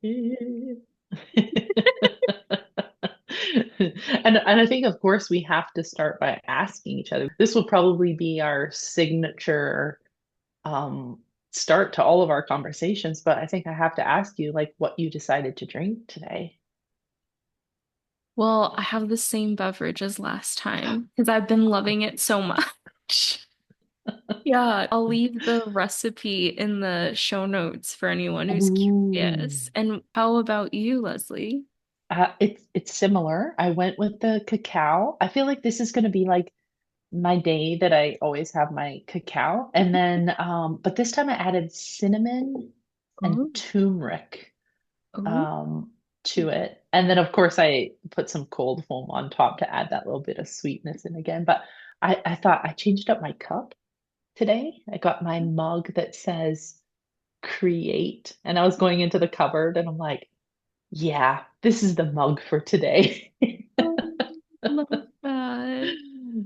And I think, of course, we have to start by asking each other. This will probably be our signature um, start to all of our conversations, but I think I have to ask you, like, what you decided to drink today. Well, I have the same beverage as last time because I've been loving it so much. Yeah, I'll leave the recipe in the show notes for anyone who's Ooh. curious. And how about you, Leslie? It's similar. I went with the cacao. I feel like this is going to be like my day that I always have my cacao. And then, but this time I added cinnamon and Oh, turmeric oh. um, to it. And then, of course, I put some cold foam on top to add that little bit of sweetness in again. But I thought I changed up my cup today. I got my mug that says create. And I was going into the cupboard and I'm like, yeah, this is the mug for today. Oh, love that.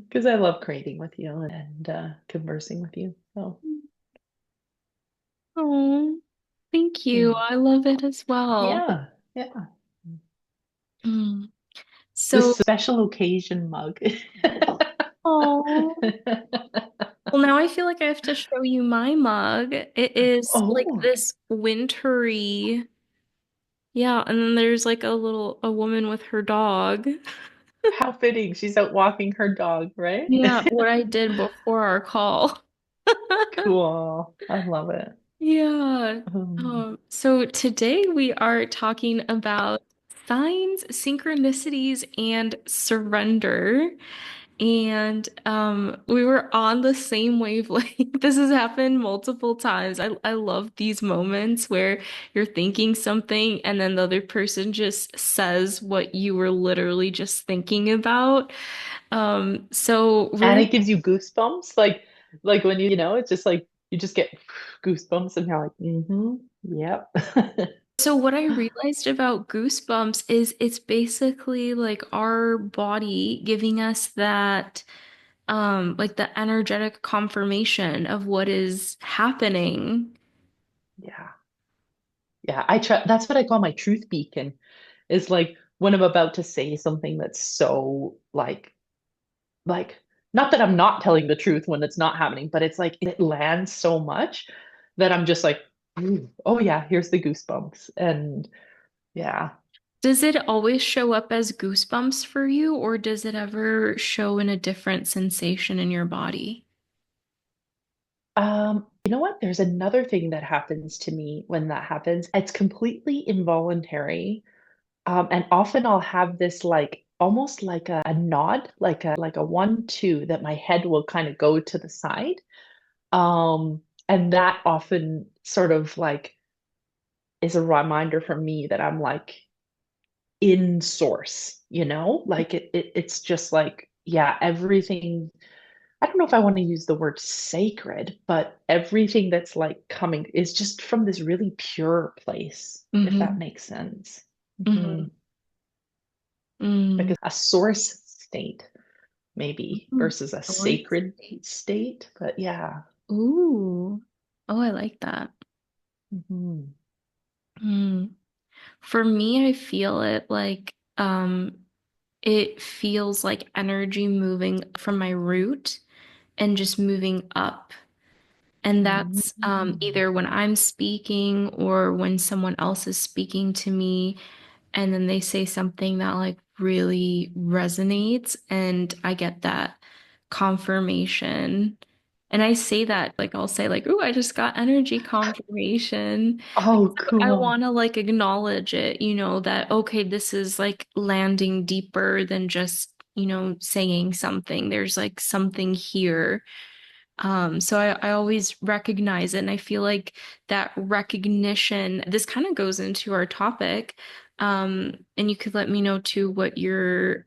Because I love creating with you and conversing with you. So, Oh, thank you. mm, I love it as well. yeah, yeah. Mm. This So, special occasion mug. oh, well, now I feel like I have to show you my mug. It is like Oh, this wintry, yeah, and then there's like a woman with her dog. how fitting. She's out walking her dog, right? Yeah, what I did before our call. Cool. I love it. Yeah. Um, So today we are talking about signs, synchronicities, and surrender. And we were on the same wavelength. This has happened multiple times. I love these moments where you're thinking something and then the other person just says what you were literally just thinking about. So we're and gonna it gives you goosebumps. Like when it's just like you just get goosebumps and you're like, mm-hmm, yep. So what I realized about Goosebumps is it's basically like our body giving us that like the energetic confirmation of what is happening. Yeah. Yeah. I try that's what I call my truth beacon, is like when I'm about to say something that's so like not that I'm not telling the truth when it's not happening, but it's like it lands so much that I'm just like, "Ooh, oh yeah, here's the goosebumps." And yeah. Does it always show up as goosebumps for you, or does it ever show in a different sensation in your body? You know what? There's another thing that happens to me when that happens. It's completely involuntary. And often I'll have this like almost like a nod, like a 1, 2 that my head will kind of go to the side. And that often sort of like is a reminder for me that I'm like in source, like it's just like, yeah, everything. I don't know if I want to use the word sacred, but everything that's like coming is just from this really pure place, if that Mm-hmm. makes sense. Mm-hmm. Mhm. Like Mm. a source state, maybe, Mm. versus a Source. sacred state. But yeah. Ooh. Oh, I like that. Mhm. Mm. For me, I feel it like it feels like energy moving from my root and just moving up. And that's Mhm. either when I'm speaking or when someone else is speaking to me, and then they say something that like really resonates, and I get that confirmation. And I say that, like, I'll say, like, "Ooh, I just got energy confirmation." Oh, I cool. want to like acknowledge it, that, okay, this is like landing deeper than just, saying something. There's like something here. So I always recognize it. And I feel like that recognition, this kind of goes into our topic. And you could let me know too what your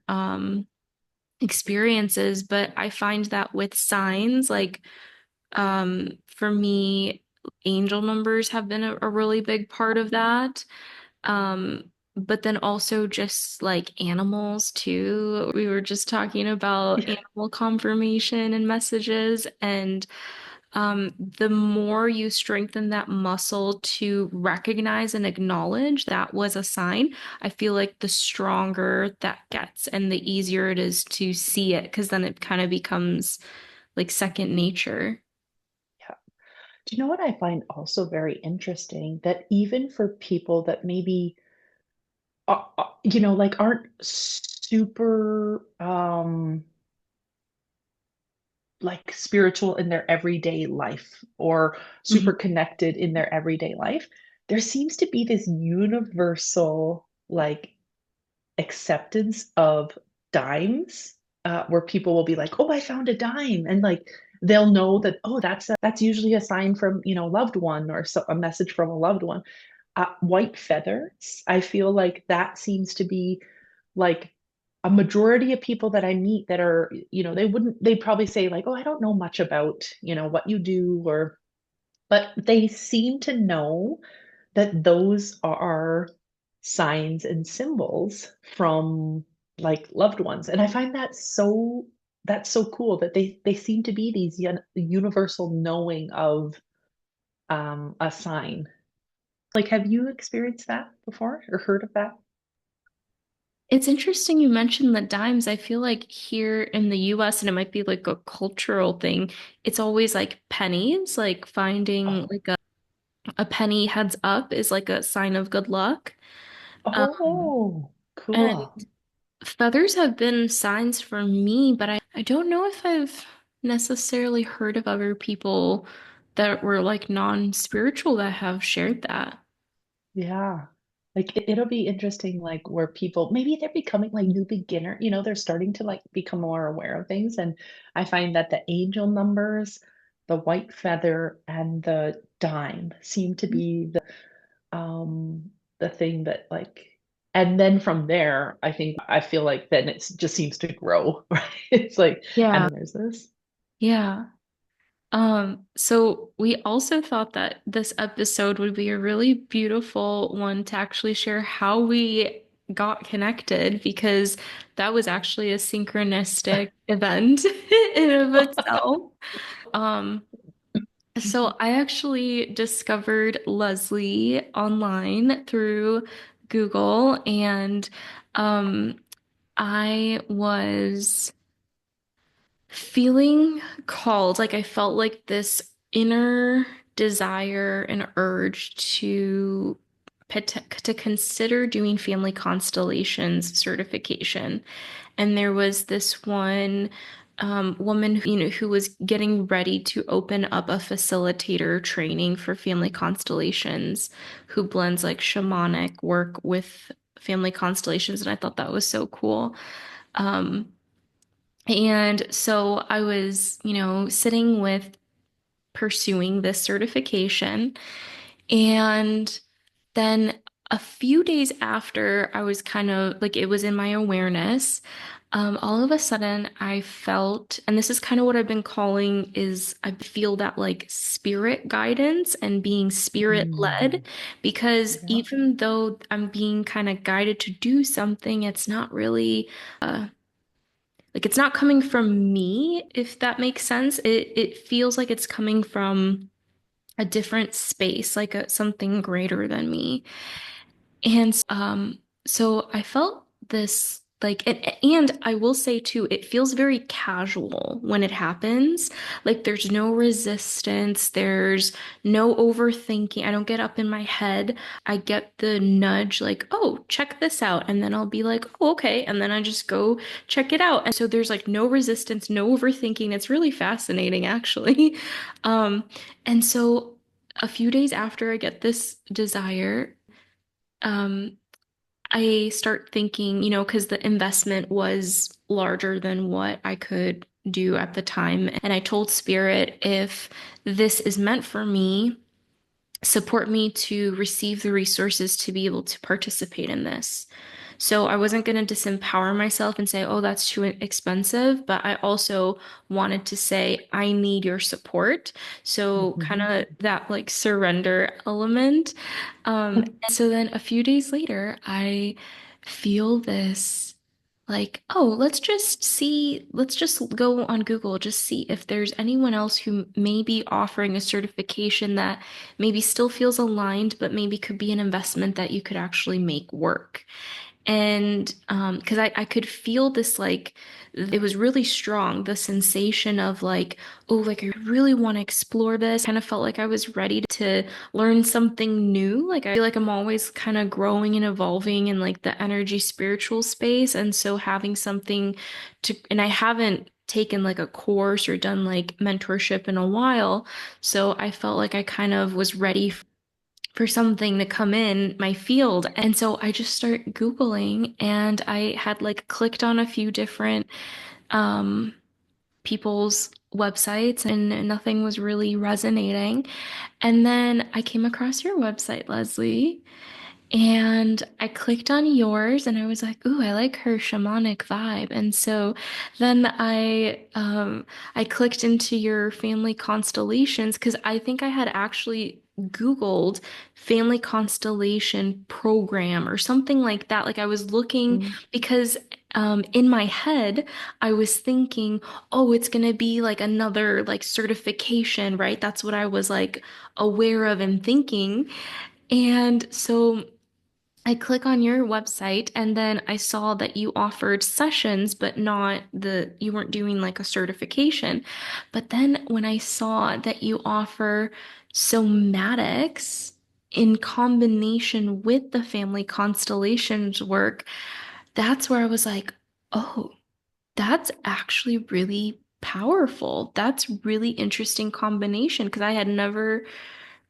experience is, but I find that with signs, like for me, angel numbers have been a really big part of that. But then also just like animals too. We were just talking about Yeah. animal confirmation and messages, and the more you strengthen that muscle to recognize and acknowledge that was a sign, I feel like the stronger that gets and the easier it is to see it because then it kind of becomes like second nature. Yeah. Do you know what I find also very interesting? That even for people that maybe, like aren't super like spiritual in their everyday life or super Mhm. connected in their everyday life, there seems to be this universal like acceptance of dimes, where people will be like, "Oh, I found a dime," and like they'll know that, oh, that's usually a sign from loved one or a message from a loved one. White feathers, I feel like that seems to be like a majority of people that I meet that are, they'd probably say like, oh, I don't know much about, what you do, or, but they seem to know that those are signs and symbols from like loved ones. And I find that's so cool that they seem to be these universal knowing of a sign. Like, have you experienced that before or heard of that? It's interesting you mentioned the dimes. I feel like here in the US, and it might be like a cultural thing, it's always like pennies, like finding Oh, like a penny heads up is like a sign of good luck. Um, oh, and cool. feathers have been signs for me, but I don't know if I've necessarily heard of other people that were like non-spiritual that have shared that. Yeah. Like it'll be interesting, like where people maybe they're becoming like new beginner, they're starting to like become more aware of things. And I find that the angel numbers, the white feather, and the dime seem to be the thing that like, and then from there, I feel like then it just seems to grow, right? It's like, and Yeah. then there's this. Yeah. So we also thought that this episode would be a really beautiful one to actually share how we got connected because that was actually a synchronistic event in and of itself. Um, so I actually discovered Leslie online through Google and um I was feeling called, like I felt like this inner desire and urge to consider doing family constellations certification. And there was this one woman, who was getting ready to open up a facilitator training for family constellations, who blends like shamanic work with family constellations, and I thought that was so cool. Um, and so I was, sitting with pursuing this certification. And then a few days after I was kind of like it was in my awareness, all of a sudden I felt, and this is kind of what I've been calling is I feel that like spirit guidance and being spirit Mm, led, because yeah. even though I'm being kind of guided to do something, it's not really like it's not coming from me, if that makes sense. It feels like it's coming from a different space, like something greater than me. And so I felt this like, and I will say too, it feels very casual when it happens. Like there's no resistance, there's no overthinking. I don't get up in my head. I get the nudge, like, oh, check this out. And then I'll be like, oh, okay. And then I just go check it out. And so there's like no resistance, no overthinking. It's really fascinating, actually. Um, and so a few days after I get this desire, um, I start thinking, because the investment was larger than what I could do at the time. And I told Spirit, if this is meant for me, support me to receive the resources to be able to participate in this. So I wasn't going to disempower myself and say, oh, that's too expensive. But I also wanted to say, I need your support. So kind Mhm. of that like surrender element. And so then a few days later, I feel this. like, oh, let's just go on Google, just see if there's anyone else who may be offering a certification that maybe still feels aligned, but maybe could be an investment that you could actually make work. And because I could feel this like it was really strong, the sensation of like, oh, like I really want to explore this. Kind of felt like I was ready to learn something new. Like I feel like I'm always kind of growing and evolving in like the energy spiritual space. And so having something to, and I haven't taken like a course or done like mentorship in a while. So I felt like I kind of was ready for something to come in my field. And so I just start Googling and I had like clicked on a few different um, people's websites and nothing was really resonating. And then I came across your website, Leslie, and I clicked on yours and I was like, ooh, I like her shamanic vibe. And so then I clicked into your family constellations because I think I had actually Googled family constellation program or something like that. Like I was looking Mm. because in my head, I was thinking, oh, it's gonna be like another like certification, right? That's what I was like aware of and thinking. And so I click on your website and then I saw that you offered sessions, but not you weren't doing like a certification. But then when I saw that you offer somatics in combination with the family constellations work, that's where I was like, oh, that's actually really powerful. That's really interesting combination because I had never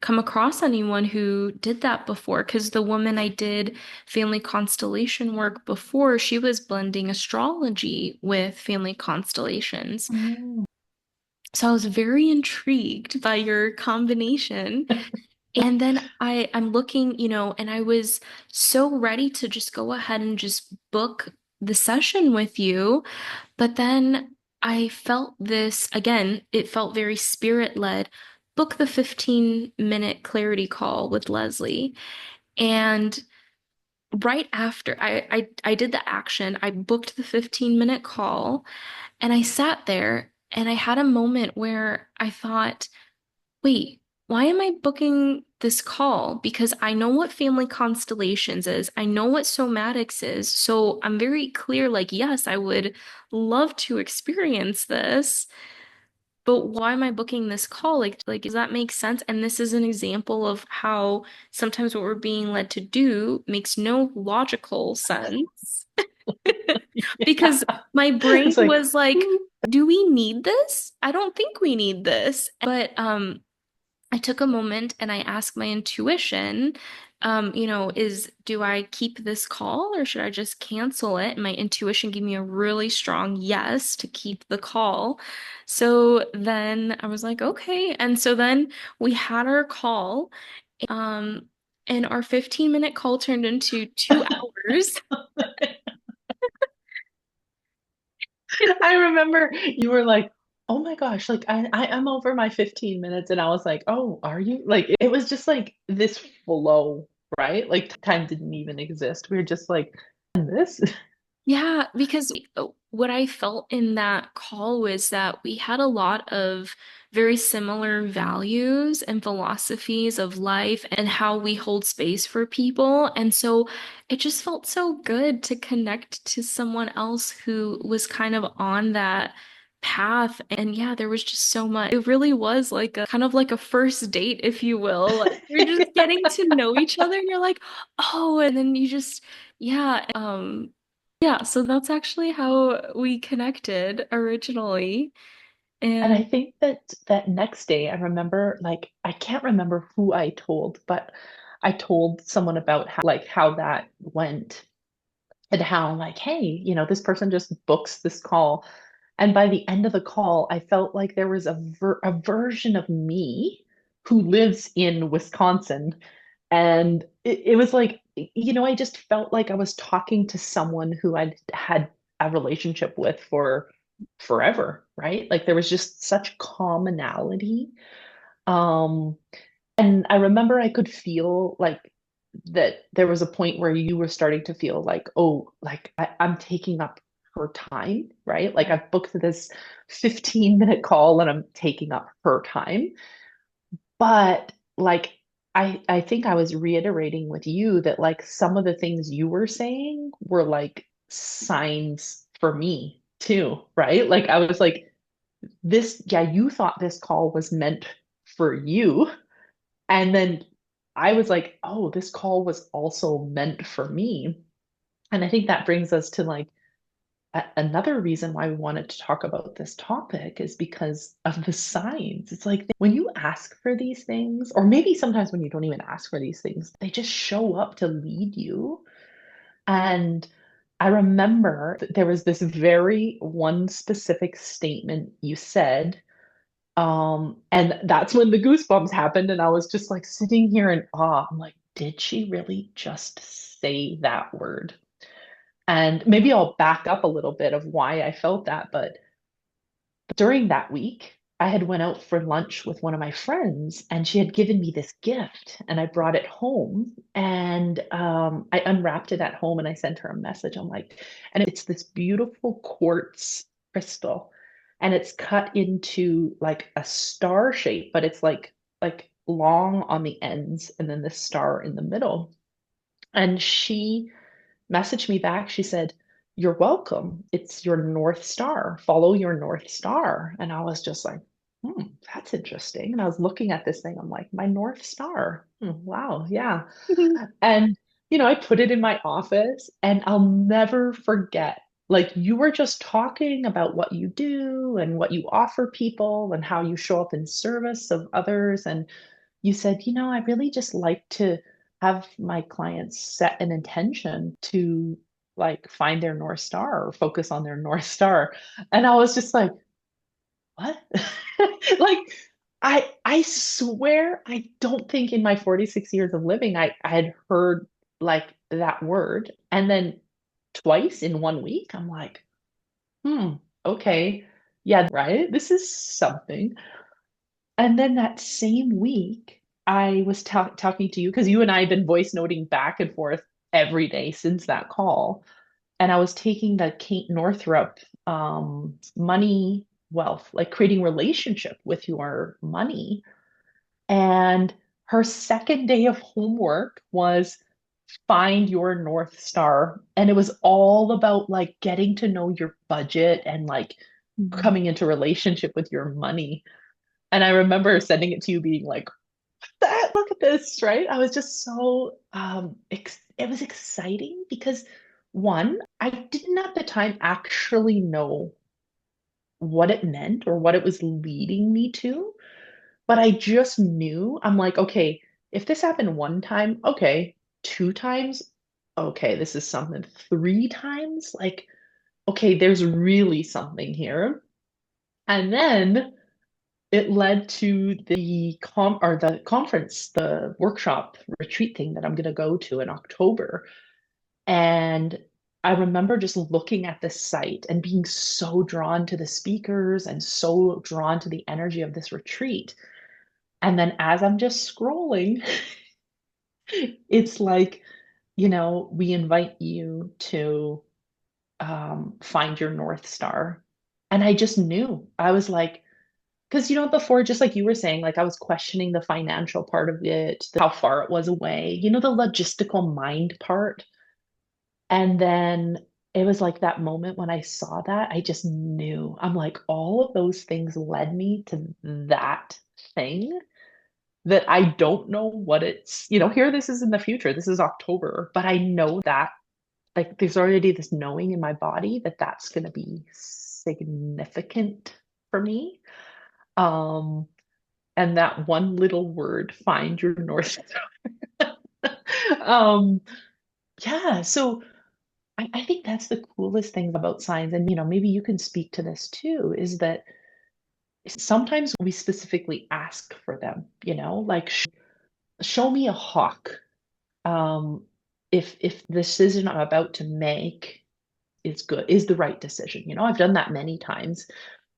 come across anyone who did that before. Because the woman I did family constellation work before, she was blending astrology with family constellations. Mm. So I was very intrigued by your combination. And then I'm looking, and I was so ready to just go ahead and just book the session with you. But then I felt this again, it felt very spirit led. Book the 15-minute clarity call with Leslie. And right after I did the action, I booked the 15-minute call and I sat there and I had a moment where I thought, wait, why am I booking this call? Because I know what family constellations is. I know what somatics is. So I'm very clear, like, yes, I would love to experience this, but why am I booking this call? Like, does that make sense? And this is an example of how sometimes what we're being led to do makes no logical sense. Yeah. Because my brain It's like, was like, "Ooh." do we need this? I don't think we need this. But I took a moment and I asked my intuition, do I keep this call or should I just cancel it? And my intuition gave me a really strong yes to keep the call. So then I was like, okay. And so then we had our call, um, and our 15-minute call turned into 2 hours. I remember you were like, oh my gosh, like I'm over my 15 minutes. And I was like, oh, are you? Like it was just like this flow, right? Like time didn't even exist. We were just like, and this. Yeah, because what I felt in that call was that we had a lot of very similar values and philosophies of life and how we hold space for people. And so it just felt so good to connect to someone else who was kind of on that path. And yeah, there was just so much. It really was like a kind of like a first date, if you will. Like you're just getting to know each other and you're like, oh, and then you just, yeah. Yeah, so that's actually how we connected originally. And I And think that that next day, I remember, like, I can't remember who I told, but I told someone about how that went and how, like, hey, this person just books this call. And by the end of the call, I felt like there was a version of me who lives in Wisconsin. And it was like, I just felt like I was talking to someone who I'd had a relationship with for forever, right? Like there was just such commonality. Um, and I remember I could feel like that there was a point where you were starting to feel like, oh, like I'm taking up her time, right? Like Right. I've booked this 15-minute call and I'm taking up her time. But like I think I was reiterating with you that like some of the things you were saying were like signs for me too, right? Like I was like, this, yeah, you thought this call was meant for you. And then I was like, oh, this call was also meant for me. And I think that brings us to like another reason why we wanted to talk about this topic is because of the signs. It's like when you ask for these things, or maybe sometimes when you don't even ask for these things, they just show up to lead you. And I remember that there was this very one specific statement you said. And that's when the goosebumps happened. And I was just like sitting here in awe. I'm like, did she really just say that word? And maybe I'll back up a little bit of why I felt that, but during that week, I had went out for lunch with one of my friends and she had given me this gift and I brought it home and I unwrapped it at home and I sent her a message. I'm like, and it's this beautiful quartz crystal and it's cut into like a star shape, but it's like long on the ends and then the star in the middle. And she messaged me back. She said, "You're welcome. It's your North Star. Follow your North Star." And I was just like, that's interesting. And I was looking at this thing. I'm like, my North Star. Wow. Yeah. And, I put it in my office and I'll never forget. Like, you were just talking about what you do and what you offer people and how you show up in service of others. And you said, I really just like to have my clients set an intention to like find their North Star or focus on their North Star. And I was just like, what? Like, I swear I don't think in my 46 years of living I had heard like that word. And then twice in 1 week, I'm like, hmm, okay. Yeah, right. This is something. And then that same week, I was talking to you because you and I have been voice noting back and forth every day since that call. And I was taking the Kate Northrup money wealth, like creating relationship with your money. And her second day of homework was find your North Star. And it was all about like getting to know your budget and like Mhm. coming into relationship with your money. And I remember sending it to you being like, that, look at this, right? I was just so it was exciting because one, I didn't at the time actually know what it meant or what it was leading me to, but I just knew I'm like, okay, if this happened one time, okay, two times, okay, this is something. Three times, like, okay, there's really something here. And then it led to the conference, the workshop retreat thing that I'm going to go to in October. And I remember just looking at the site and being so drawn to the speakers and so drawn to the energy of this retreat. And then as I'm just scrolling, it's like, we invite you to find your North Star. And I just knew. I was like, because before, just like you were saying, like I was questioning the financial part of it, how far it was away, the logistical mind part. And then it was like that moment when I saw that, I just knew. I'm like, all of those things led me to that thing that I don't know what here this is in the future. This is October, but I know that like there's already this knowing in my body that that's going to be significant for me. Um, and that one little word, find your North Star. um, yeah, so I think that's the coolest thing about signs. And, maybe you can speak to this too, is that sometimes we specifically ask for them, like show me a hawk. Um, if the decision I'm about to make is the right decision. I've done that many times.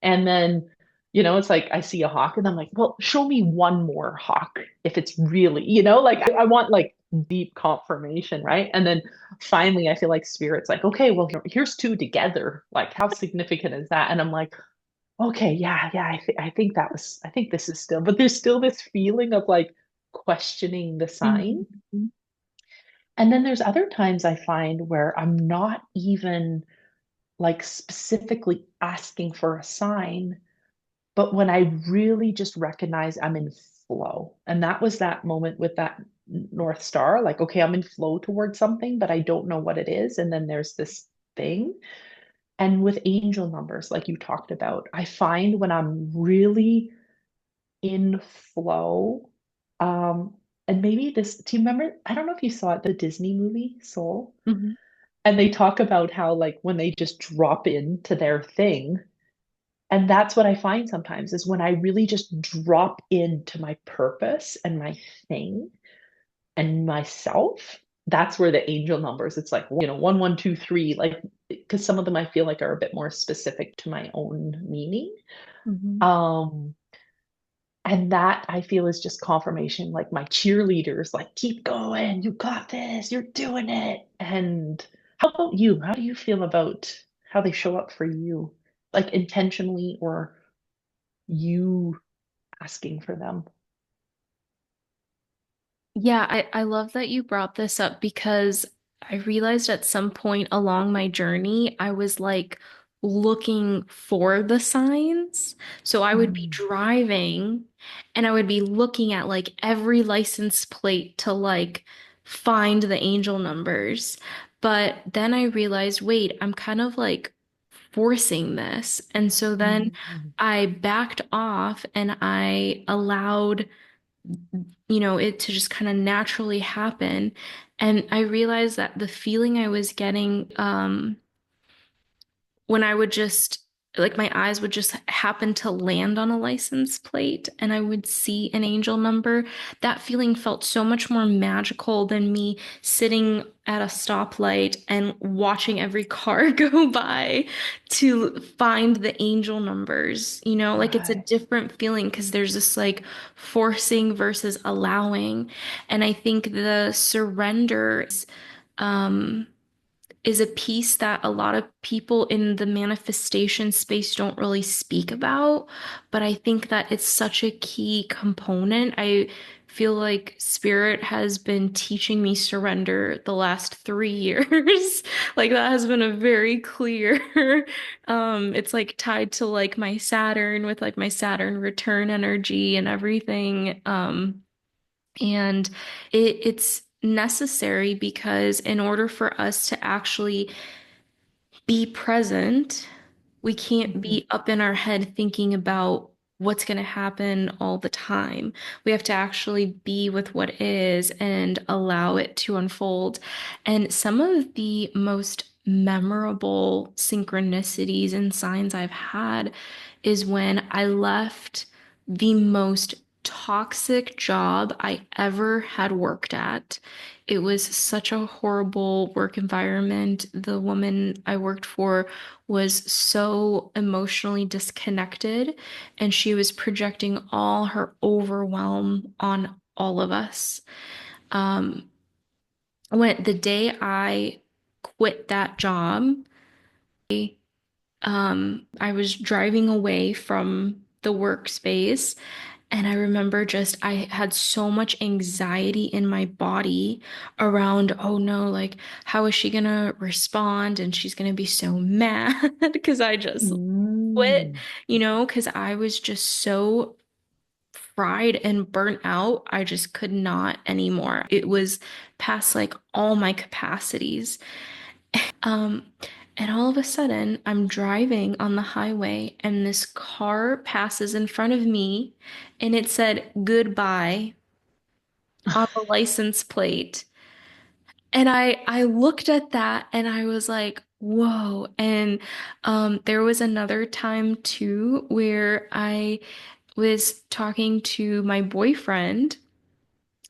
And then, it's like I see a hawk and I'm like, well, show me one more hawk if it's really, like I want like deep confirmation, right? And then finally, I feel like spirit's like, okay, well, here's two together. Like, how significant is that? And I'm like, okay, yeah, yeah, I think that was, I think this is still, but there's still this feeling of like questioning the sign. Mhm. And then there's other times I find where I'm not even like specifically asking for a sign, but when I really just recognize I'm in flow. And that was that moment with that North Star, like, okay, I'm in flow towards something, but I don't know what it is. And then there's this thing. And with angel numbers, like you talked about, I find when I'm really in flow, um, and maybe this, do you remember? I don't know if you saw it, the Disney movie Soul, Mhm. and they talk about how, like, when they just drop into their thing, and that's what I find sometimes is when I really just drop into my purpose and my thing and myself, that's where the angel numbers, it's like, 1123, like, because some of them I feel like are a bit more specific to my own meaning. Mhm. Um, and that I feel is just confirmation, like my cheerleaders, like, keep going, you got this, you're doing it. And how about you? How do you feel about how they show up for you? Like intentionally or you asking for them? Yeah, I love that you brought this up because I realized at some point along my journey, I was like looking for the signs. So I would be Mm, driving and I would be looking at like every license plate to like find the angel numbers. But then I realized, wait, I'm kind of like forcing this. And so then mm, I backed off and I allowed it to just kind of naturally happen. And I realized that the feeling I was getting, when I would just like my eyes would just happen to land on a license plate and I would see an angel number. That feeling felt so much more magical than me sitting at a stoplight and watching every car go by to find the angel numbers. Like it's a right. different feeling because there's this like forcing versus allowing. And I think the surrender um is a piece that a lot of people in the manifestation space don't really speak about, but I think that it's such a key component. I feel like Spirit has been teaching me surrender the last 3 years. Like that has been a very clear, it's like tied to like my Saturn with like my Saturn return energy and everything. And it's necessary because in order for us to actually be present, we can't Mhm. be up in our head thinking about what's going to happen all the time. We have to actually be with what is and allow it to unfold. And some of the most memorable synchronicities and signs I've had is when I left the most toxic job I ever had worked at. It was such a horrible work environment. The woman I worked for was so emotionally disconnected, and she was projecting all her overwhelm on all of us. Um, when the day I quit that job, I was driving away from the workspace. And I remember just, I had so much anxiety in my body around, oh no, like, how is she gonna respond? And she's gonna be so mad because I just quit, Mm, because I was just so fried and burnt out. I just could not anymore. It was past like all my capacities. Um, and all of a sudden, I'm driving on the highway and this car passes in front of me and it said goodbye on the license plate. And I looked at that and I was like, whoa. And there was another time too where I was talking to my boyfriend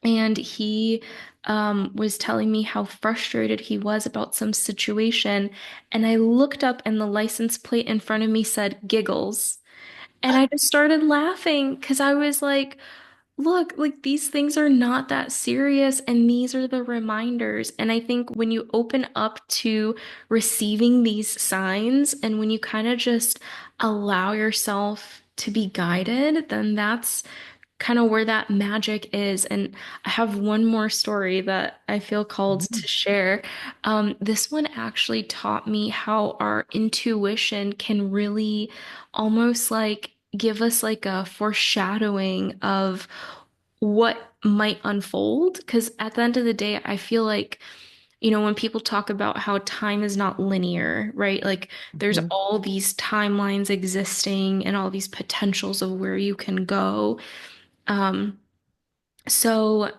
and he was telling me how frustrated he was about some situation. And I looked up, and the license plate in front of me said giggles. And I just started laughing because I was like, look, like these things are not that serious, and these are the reminders. And I think when you open up to receiving these signs and when you kind of just allow yourself to be guided, then that's kind of where that magic is. And I have one more story that I feel called Mhm. to share. This one actually taught me how our intuition can really almost like give us like a foreshadowing of what might unfold. Because at the end of the day, I feel like, when people talk about how time is not linear, right? Like there's Mhm. all these timelines existing and all these potentials of where you can go. Um, so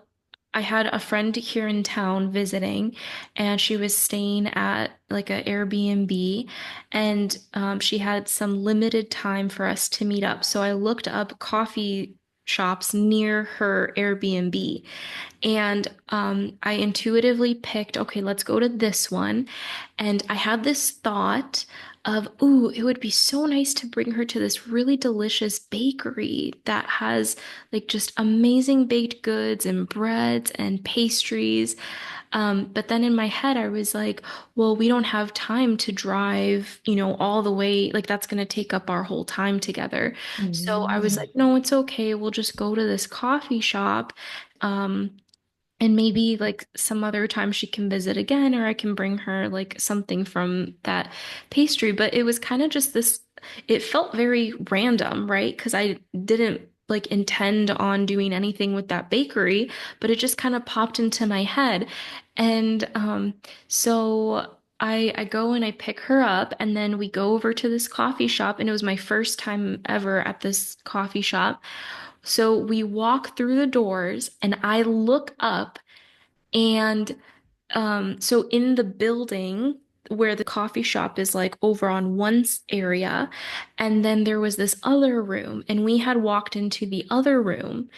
I had a friend here in town visiting, and she was staying at like an Airbnb, and she had some limited time for us to meet up. So I looked up coffee shops near her Airbnb, and I intuitively picked, okay, let's go to this one. And I had this thought of, ooh, it would be so nice to bring her to this really delicious bakery that has like just amazing baked goods and breads and pastries. But then in my head, I was like, well, we don't have time to drive, all the way. Like that's going to take up our whole time together. So I was Mm. like, no, it's okay. We'll just go to this coffee shop. Um, and maybe like some other time she can visit again, or I can bring her like something from that pastry. But it was kind of just this, it felt very random, right? Because I didn't like intend on doing anything with that bakery, but it just kind of popped into my head. And so I go and I pick her up, and then we go over to this coffee shop, and it was my first time ever at this coffee shop. So we walk through the doors and I look up, and so in the building where the coffee shop is like over on one area, and then there was this other room, and we had walked into the other room.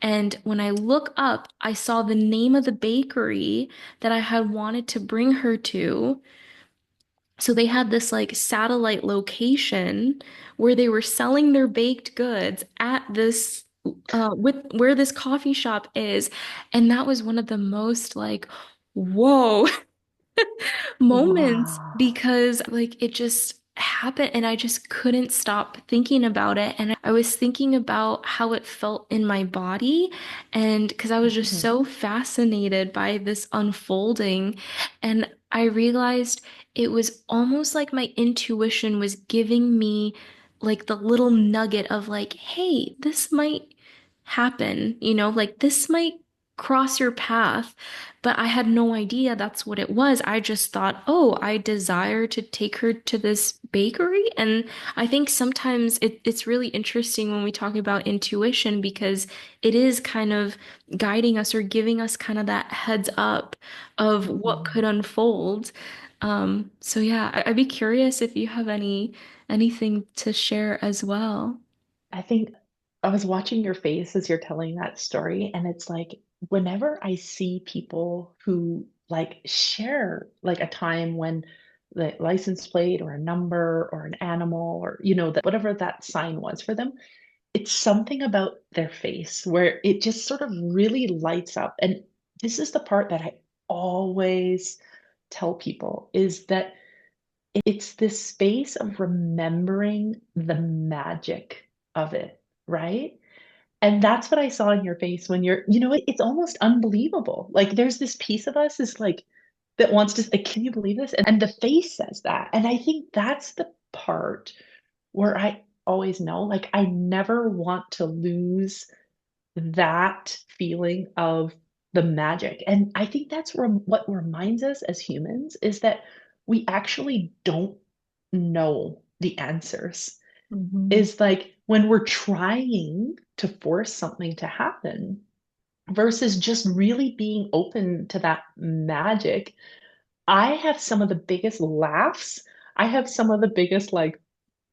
And when I look up, I saw the name of the bakery that I had wanted to bring her to. So they had this like satellite location where they were selling their baked goods at this with where this coffee shop is. And that was one of the most like, whoa, moments Wow. because like it just happened and I just couldn't stop thinking about it. And I was thinking about how it felt in my body. And because I was just Mhm. so fascinated by this unfolding. And I realized it was almost like my intuition was giving me like the little nugget of like, hey, this might happen, like this might cross your path. But I had no idea that's what it was. I just thought, oh, I desire to take her to this bakery. And I think sometimes it's really interesting when we talk about intuition because it is kind of guiding us or giving us kind of that heads up of what could Mhm. unfold. So yeah, I'd be curious if you have anything to share as well. I think I was watching your face as you're telling that story, and it's like whenever I see people who like share like a time when the license plate or a number or an animal or that whatever that sign was for them, it's something about their face where it just sort of really lights up. And this is the part that I always tell people is that it's this space of remembering the magic of it, right? And that's what I saw in your face when it's almost unbelievable. Like there's this piece of us is like that wants to like, can you believe this? And the face says that. And I think that's the part where I always know, like I never want to lose that feeling of the magic. And I think that's what reminds us as humans is that we actually don't know the answers. Mhm. Is like when we're trying to force something to happen versus just really being open to that magic. I have some of the biggest laughs. I have some of the biggest like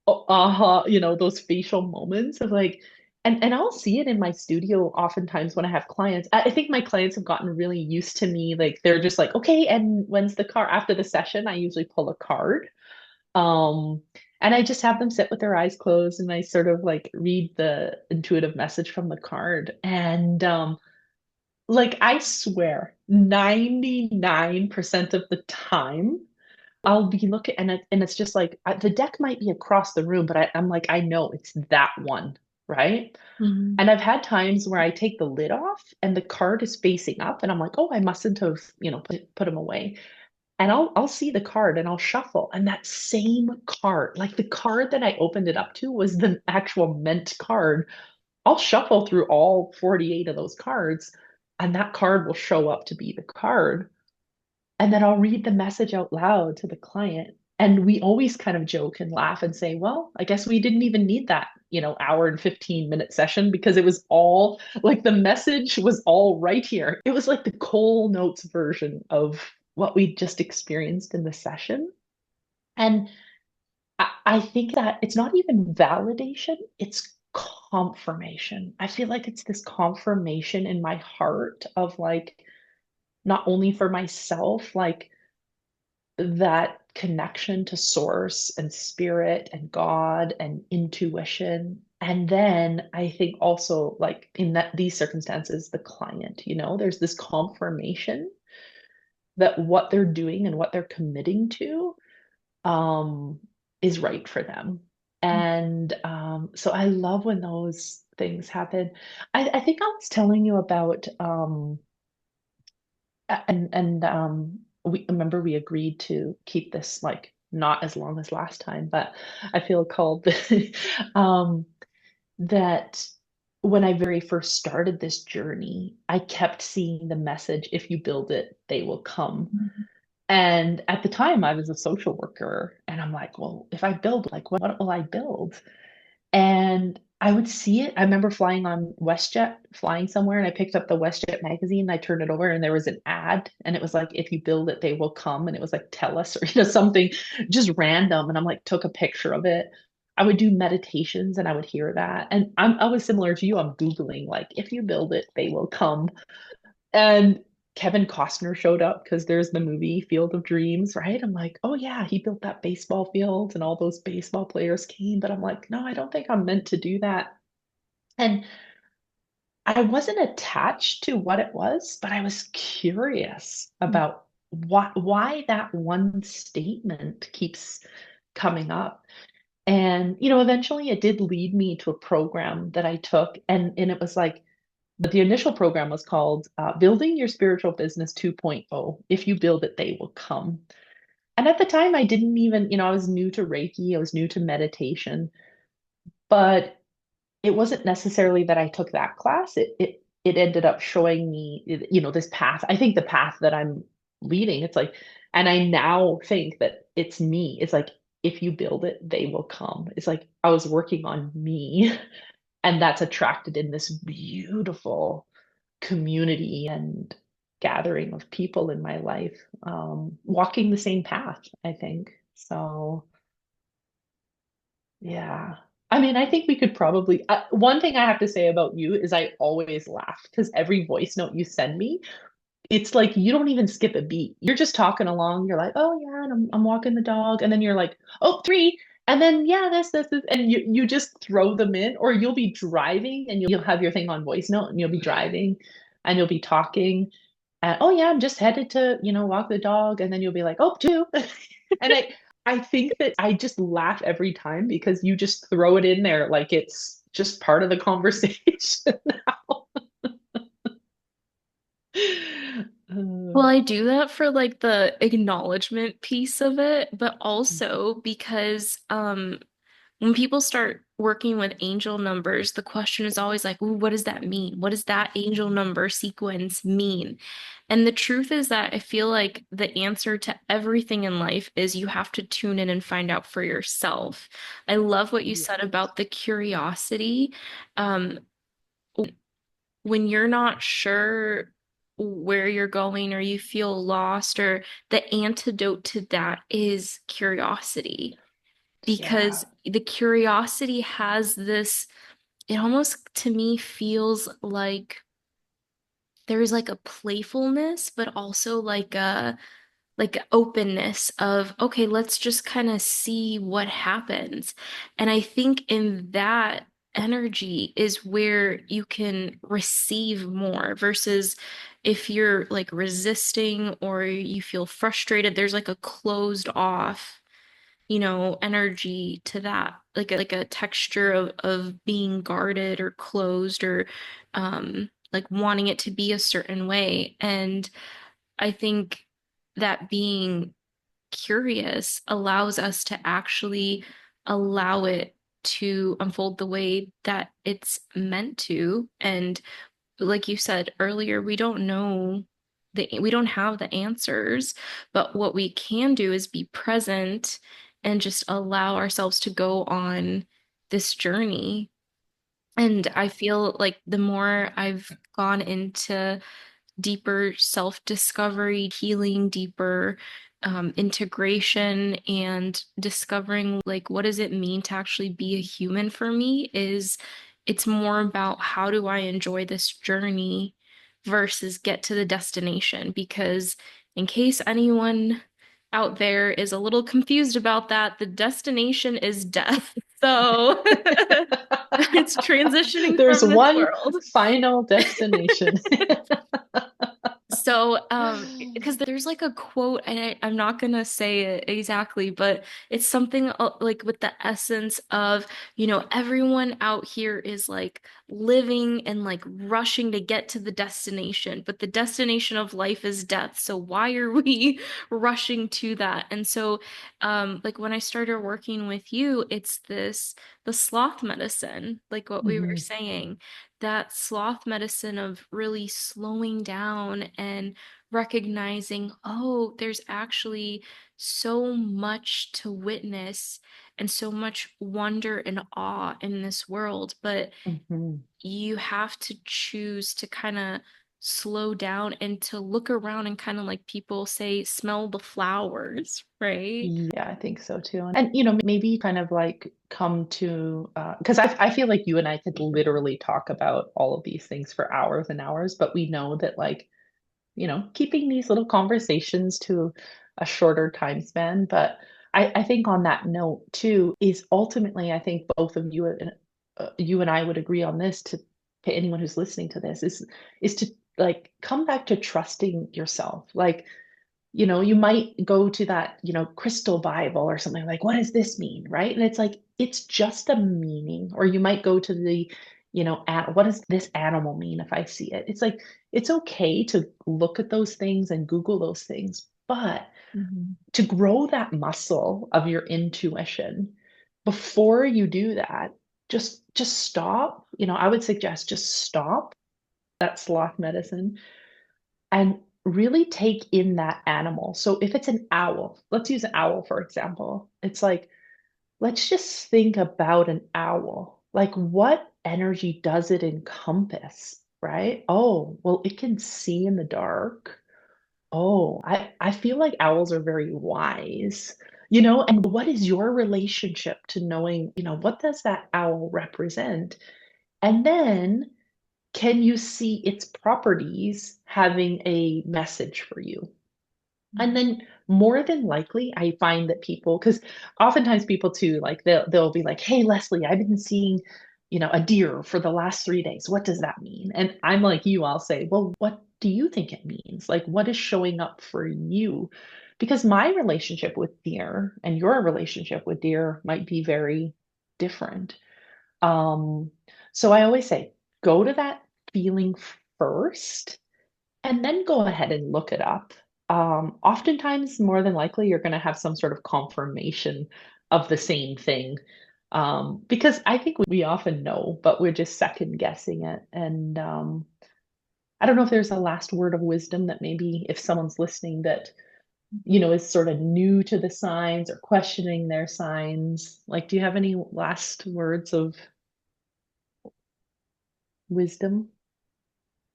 aha, those facial moments of like, and I'll see it in my studio oftentimes when I have clients. I think my clients have gotten really used to me. Like they're just like, okay, and when's the car after the session? I usually pull a card. Um, And I just have them sit with their eyes closed and I sort of like read the intuitive message from the card. And like I swear, 99% of the time, I'll be looking and it's just like the deck might be across the room, but I'm like, I know it's that one, right? Mhm. And I've had times where I take the lid off and the card is facing up, and I'm like, oh, I mustn't have, put them away. And I'll see the card and I'll shuffle, and that same card, like the card that I opened it up to was the actual meant card. I'll shuffle through all 48 of those cards, and that card will show up to be the card. And then I'll read the message out loud to the client. And we always kind of joke and laugh and say, well, I guess we didn't even need that, hour and 15-minute session because it was all like the message was all right here. It was like the Cole Notes version of what we just experienced in the session. And I think that it's not even validation, it's confirmation. I feel like it's this confirmation in my heart of like, not only for myself, like, that connection to source and spirit and God and intuition. And then I think also like in these circumstances, the client, there's this confirmation that what they're doing and what they're committing to um, is right for them. And so I love when those things happen. I think I was telling you about and we remember we agreed to keep this like not as long as last time, but I feel called um that when I very first started this journey, I kept seeing the message, if you build it, they will come. And at the time I was a social worker and I'm like, well, if I build, like what will I build? And I would see it. I remember flying on WestJet, flying somewhere, and I picked up the WestJet magazine and I turned it over and there was an ad and it was like, if you build it, they will come. And it was like, tell us, or something just random. And I'm like, took a picture of it. I would do meditations and I would hear that. And I was similar to you. I'm Googling, like, if you build it, they will come. And Kevin Costner showed up because there's the movie Field of Dreams, right? I'm like, oh yeah, he built that baseball field and all those baseball players came. But I'm like, no, I don't think I'm meant to do that. And I wasn't attached to what it was, but I was curious about why that one statement keeps coming up. And, eventually it did lead me to a program that I took. And it was like, but the initial program was called Building Your Spiritual Business 2.0. If you build it, they will come. And at the time, I didn't even, I was new to Reiki, I was new to meditation, but it wasn't necessarily that I took that class. It ended up showing me, this path. I think the path that I'm leading, it's like, and I now think that it's me. It's like, if you build it, they will come. It's like I was working on me, and that's attracted in this beautiful community and gathering of people in my life, walking the same path, I think. So, yeah. I mean, I think we could probably, one thing I have to say about you is I always laugh because every voice note you send me, it's like you don't even skip a beat. You're just talking along. You're like, oh yeah, and I'm walking the dog, and then you're like, oh, three, and then yeah, this, and you just throw them in, or you'll be driving and you'll have your thing on voice note, and you'll be driving, and you'll be talking, and oh yeah, I'm just headed to walk the dog, and then you'll be like, oh, two, and I think that I just laugh every time because you just throw it in there like it's just part of the conversation now. Well, I do that for like the acknowledgement piece of it, but also because when people start working with angel numbers, the question is always like, ooh, what does that mean? What does that angel number sequence mean? And the truth is that I feel like the answer to everything in life is you have to tune in and find out for yourself. I love what you Yeah. said about the curiosity. Um, when you're not sure where you're going or you feel lost, or the antidote to that is curiosity, Yeah. because the curiosity has this, it almost to me feels like there's like a playfulness, but also like a like openness of, okay, let's just kind of see what happens. And I think in that energy is where you can receive more versus if you're like resisting or you feel frustrated, there's like a closed off, energy to that, like a texture of being guarded or closed or like wanting it to be a certain way. And I think that being curious allows us to actually allow it to unfold the way that it's meant to. And like you said earlier, we don't have the answers, but what we can do is be present and just allow ourselves to go on this journey. And I feel like the more I've gone into deeper self-discovery, healing, deeper integration, and discovering like what does it mean to actually be a human for me is it's more about how do I enjoy this journey versus get to the destination. Because in case anyone out there is a little confused about that, the destination is death. So it's transitioning There's from this one world. final destination. So, because there's like a quote, and I'm not gonna say it exactly, but it's something like with the essence of, everyone out here is like living and like rushing to get to the destination, but the destination of life is death. So why are we rushing to that? And so, like when I started working with you, it's the sloth medicine, like what we were Mhm, saying, that sloth medicine of really slowing down and recognizing, oh, there's actually so much to witness and so much wonder and awe in this world. But mhm. you have to choose to kind of slow down and to look around and kind of like people say, smell the flowers, right? Yeah, I think so too. And maybe kind of like come to because I feel like you and I could literally talk about all of these things for hours and hours, but we know that like, keeping these little conversations to a shorter time span. But I think on that note too is ultimately I think both of you and I would agree on this to anyone who's listening to this is to like come back to trusting yourself. Like you might go to that, crystal Bible or something like, what does this mean? Right. And it's like, it's just a meaning. Or you might go to the, what does this animal mean if I see it? It's like, it's okay to look at those things and Google those things. But Mhm. to grow that muscle of your intuition, before you do that, just stop. I would suggest just stop that sloth medicine and really take in that animal. So if it's an owl, let's use an owl for example. It's like, let's just think about an owl. Like, what energy does it encompass, right? Oh, well, it can see in the dark. Oh, I feel like owls are very wise, and what is your relationship to knowing, what does that owl represent? And then can you see its properties having a message for you? And then more than likely, I find that people, because oftentimes people too, like they'll be like, "Hey, Leslie, I've been seeing, a deer for the last 3 days. What does that mean?" And I'm like you, I'll say, "Well, what do you think it means? Like, what is showing up for you?" Because my relationship with deer and your relationship with deer might be very different. Um, so I always say, go to that feeling first and then go ahead and look it up. Oftentimes, more than likely, you're going to have some sort of confirmation of the same thing. Because I think we often know, but we're just second guessing it. And I don't know if there's a last word of wisdom that maybe if someone's listening that, is sort of new to the signs or questioning their signs. Like, do you have any last words of wisdom?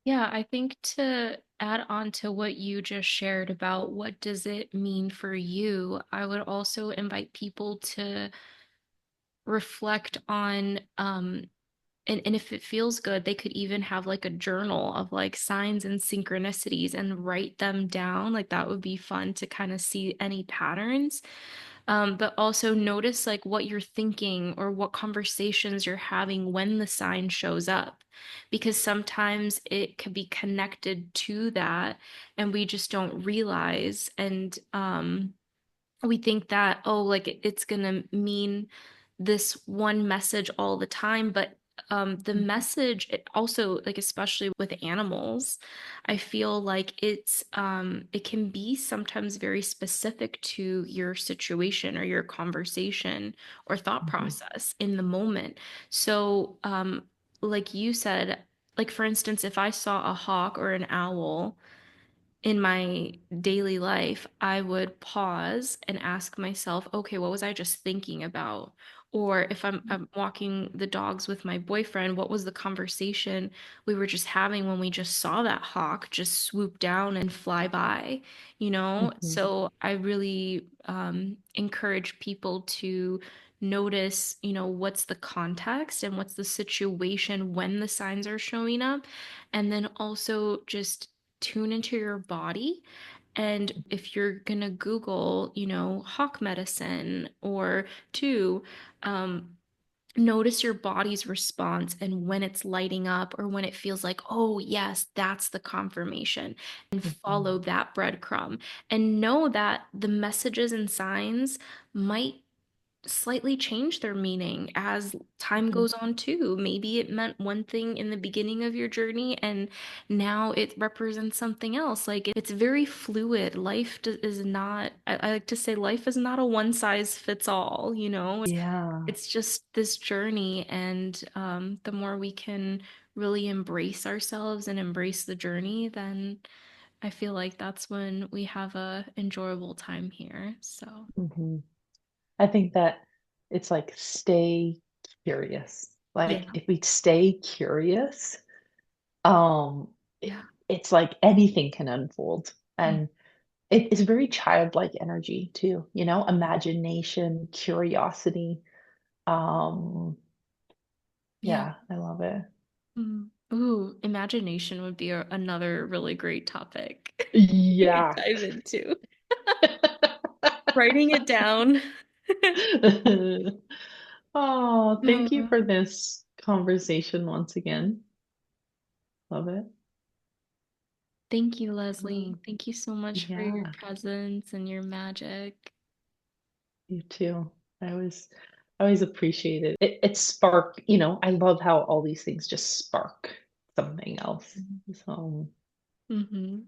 Yeah, I think to add on to what you just shared about what does it mean for you, I would also invite people to reflect on and if it feels good, they could even have like a journal of like signs and synchronicities and write them down. Like that would be fun to kind of see any patterns. But also notice like what you're thinking or what conversations you're having when the sign shows up. Because sometimes it can be connected to that and we just don't realize. And we think that, oh, like it's gonna mean this one message all the time, but the message it also, like especially with animals, I feel like it can be sometimes very specific to your situation or your conversation or thought Mhm. process in the moment. So like you said, like for instance, if I saw a hawk or an owl in my daily life, I would pause and ask myself, okay, what was I just thinking about? Or if I'm walking the dogs with my boyfriend, what was the conversation we were just having when we just saw that hawk just swoop down and fly by, you know? Mhm. So I really encourage people to notice, you know, what's the context and what's the situation when the signs are showing up. And then also just tune into your body. And if you're gonna Google, you know, hawk medicine or two, um, notice your body's response and when it's lighting up or when it feels like, oh, yes, that's the confirmation, and Mhm. follow that breadcrumb. And know that the messages and signs might slightly change their meaning as time Mhm. goes on too. Maybe it meant one thing in the beginning of your journey and now it represents something else. Like it's very fluid. Is not, I like to say life is not a one size fits all, you know? Yeah. It's just this journey and the more we can really embrace ourselves and embrace the journey, then I feel like that's when we have a enjoyable time here. So, Mhm. I think that it's like stay curious. Like yeah. if we stay curious, um, it, Yeah. it's like anything can unfold. And it is very childlike energy too, you know, imagination, curiosity. Um, Yeah. yeah, I love it. Mm. Ooh, imagination would be another really great topic we could Yeah. dive into. Writing it down. Oh, thank you Mm. for this conversation once again. Love it. Thank you, Leslie. Um, Thank you so much for your yeah, presence and your magic. you too. I always appreciate it. It spark, you know, I love how all these things just spark something else. So Mm-hmm.